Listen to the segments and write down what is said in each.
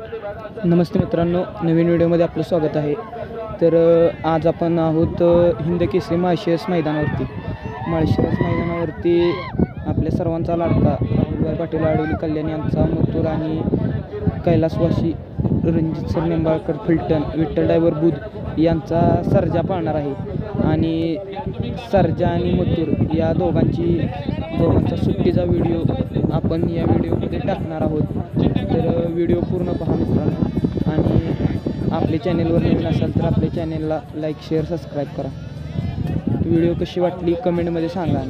नमस्ते मित्रांनो, नवीन व्हिडिओमध्ये आपलं स्वागत आहे। तर आज आपण आहोत हिंद केसरी माळशिरस मैदानावरती आपल्या सर्वांचा लाडका राहुलभाई पाटील आडवली कल्याण यांचा मथुर आणि कैलासवासी रणजित सर निंबाळकर फलटण विठ्ठल ड्रायव्हर बुध यांचा सर्जा पाळणार आहे। आणि सर्जा आणि मथुर या दोघांचा सुट्टीचा व्हिडिओ आपण या व्हिडिओमध्ये टाकणार आहोत। तर व्हिडिओ पूर्ण पहा मित्रांनो, आणि आपल्या चॅनेलवर नवीन असाल तर आपल्या चॅनेलला लाईक शेअर सबस्क्राईब करा। व्हिडिओ कशी वाटली कमेंटमध्ये सांगा।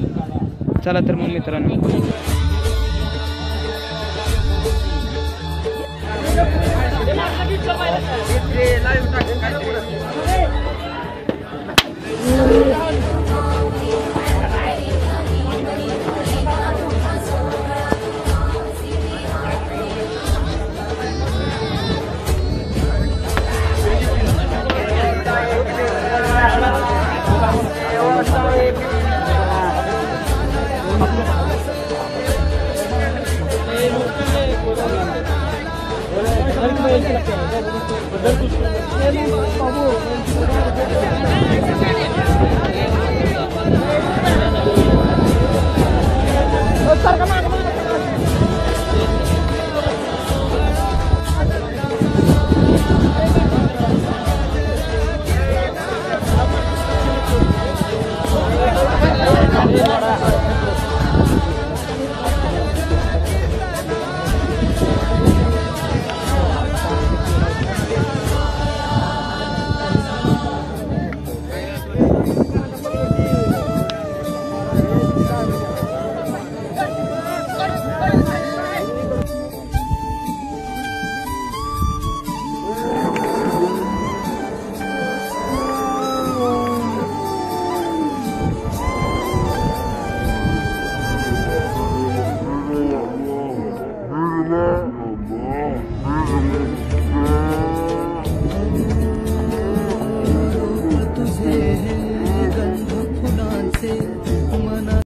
चला तर मग मित्रांनो,